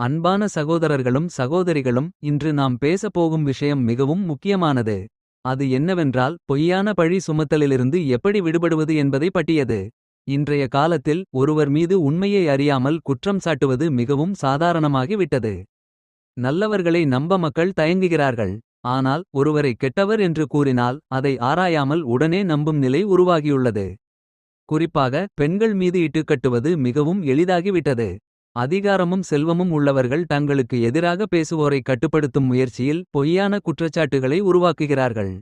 அன்பான சகோதரர்களும் சகோதரிகளும், இன்று நாம் பேசப் போகும் விஷயம் மிகவும் முக்கியமானது. அது என்னவென்றால், பொய்யான பழி சுமத்தலிலிருந்து எப்படி விடுபடுவது என்பதை பற்றியது. இன்றைய காலத்தில் ஒருவர் மீது உண்மையை அறியாமல் குற்றம் சாட்டுவது மிகவும் சாதாரணமாகி விட்டது. நல்லவர்களை நம்ப மக்கள் தயங்குகிறார்கள். ஆனால் ஒருவரை கெட்டவர் என்று கூறினால் அதை ஆராயாமல் உடனே நம்பும் நிலை உருவாகியுள்ளது. குறிப்பாக பெண்கள் மீது இட்டுக்கட்டுவது மிகவும் எளிதாகிவிட்டது. அதிகாரமும் செல்வமும் உள்ளவர்கள் தங்களுக்கு எதிராக பேசுவோரை கட்டுப்படுத்தும் முயற்சியில் பொய்யான குற்றச்சாட்டுகளை உருவாக்குகிறார்கள்.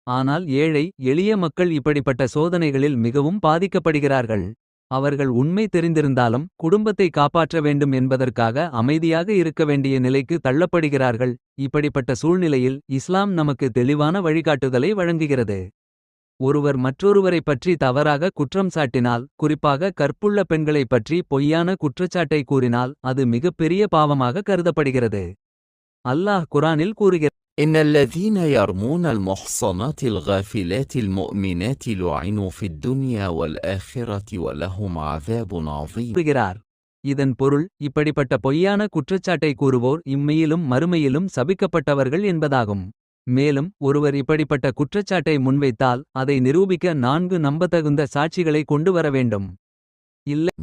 ஆனால் ஏழை எளிய மக்கள் இப்படிப்பட்ட சோதனைகளில் மிகவும் பாதிக்கப்படுகிறார்கள். அவர்கள் உண்மை தெரிந்திருந்தாலும் குடும்பத்தை காப்பாற்ற வேண்டும் என்பதற்காக அமைதியாக இருக்க வேண்டிய நிலைக்கு தள்ளப்படுகிறார்கள். இப்படிப்பட்ட சூழ்நிலையில் இஸ்லாம் நமக்கு தெளிவான வழிகாட்டுதலை வழங்குகிறது. ஒருவர் மற்றொருவரைப் பற்றி தவறாக குற்றம் சாட்டினால், குறிப்பாக கற்புள்ள பெண்களைப் பற்றி பொய்யான குற்றச்சாட்டை கூறினால் அது மிகப்பெரிய பாவமாக கருதப்படுகிறது. அல்லாஹ் குரானில் கூறுகிறார். إن الذين يرمون المحصنات الغافلات المؤمنات لعنوا في الدنيا والآخرة ولهم عذاب عظيم. இதன் பொருள், இப்படிப்பட்ட பொய்யான குற்றச்சாட்டை கூறுவோர் இம்மையிலும் மறுமையிலும் சபிக்கப்பட்டவர்கள் என்பதாகும். மேலும் ஒருவர் இப்படிப்பட்ட குற்றச்சாட்டை முன்வைத்தால் அதை நிரூபிக்க 4 நம்பத்தகுந்த சாட்சிகளை கொண்டு வர வேண்டும். இல்லை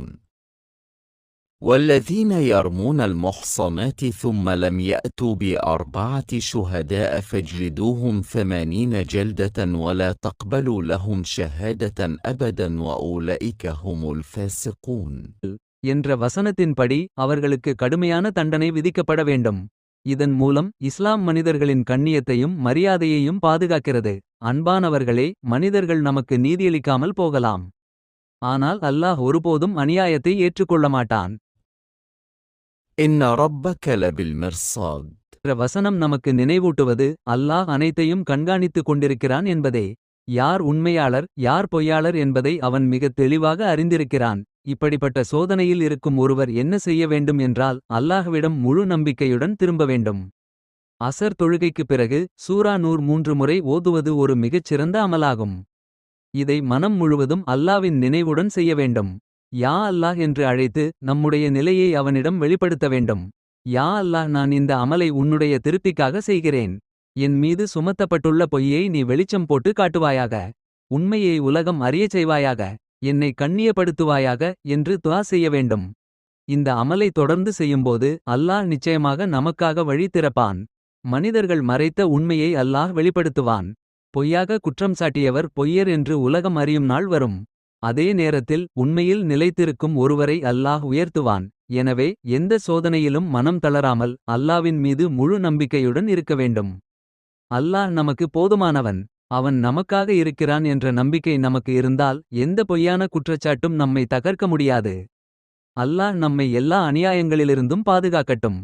والذين يرمون المحصنات ثم لم يأتوا ب4 شهداء فاجلدوهم 80 جلدة ولا تقبلوا لهم شهادة أبدا وأولئك هم الفاسقون என்ற வசனத்தின்படி அவர்களுக்கு கடுமையான தண்டனை விதிக்கப்பட வேண்டும். இதன் மூலம் இஸ்லாம் மனிதர்களின் கண்ணியத்தையும் மரியாதையையும் பாதுகாக்கிறது. அன்பானவர்களே, மனிதர்கள் நமக்கு நீதியளிக்காமல் போகலாம். ஆனால் அல்லாஹ் ஒருபோதும் அநியாயத்தை ஏற்றுக்கொள்ள மாட்டான். إن ربك لبالمرصاد என்ற வசனம் நமக்கு நினைவூட்டுவது அல்லாஹ் அனைத்தையும் கண்காணித்துக் கொண்டிருக்கிறான் என்பதே. யார் உண்மையாளர் யார் பொய்யாளர் என்பதை அவன் மிகத் தெளிவாக அறிந்திருக்கிறான். இப்படிப்பட்ட சோதனையில் இருக்கும் ஒருவர் என்ன செய்ய வேண்டும் என்றால், அல்லாஹ்விடம் முழு நம்பிக்கையுடன் திரும்ப வேண்டும். அசர் தொழுகைக்குப் பிறகு சூரா நூர் 3 முறை ஓதுவது ஒரு மிகச்சிறந்த அமலாகும். இதை மனம் முழுவதும் அல்லாவின் நினைவுடன் செய்ய வேண்டும். யா அல்லாஹ் என்று அழைத்து நம்முடைய நிலையை அவனிடம் வெளிப்படுத்த வேண்டும். யா அல்லாஹ், நான் இந்த அமலை உன்னுடைய திருப்திக்காக செய்கிறேன். என் மீது சுமத்தப்பட்டுள்ள பொய்யை நீ வெளிச்சம் போட்டு காட்டுவாயாக. உண்மையை உலகம் அறியச் செய்வாயாக. என்னை கண்ணியப்படுத்துவாயாக என்று துஆ செய்ய வேண்டும். இந்த அமலை தொடர்ந்து செய்யும்போது அல்லாஹ் நிச்சயமாக நமக்காக வழி திறப்பான். மனிதர்கள் மறைத்த உண்மையை அல்லாஹ் வெளிப்படுத்துவான். பொய்யாக குற்றம் சாட்டியவர் பொய்யர் என்று உலகம் அறியும் நாள் வரும். அதே நேரத்தில் உண்மையில் நிலைத்திருக்கும் ஒருவரை அல்லாஹ் உயர்த்துவான். எனவே எந்த சோதனையிலும் மனம் தளராமல் அல்லாவின் மீது முழு நம்பிக்கையுடன் இருக்க வேண்டும். அல்லாஹ் நமக்கு போதுமானவன். அவன் நமக்காக இருக்கிறான் என்ற நம்பிக்கை நமக்கு இருந்தால் எந்த பொய்யான குற்றச்சாட்டும் நம்மை தகர்க்க முடியாது. அல்லாஹ் நம்மை எல்லா அநியாயங்களிலிருந்தும் பாதுகாக்கட்டும்.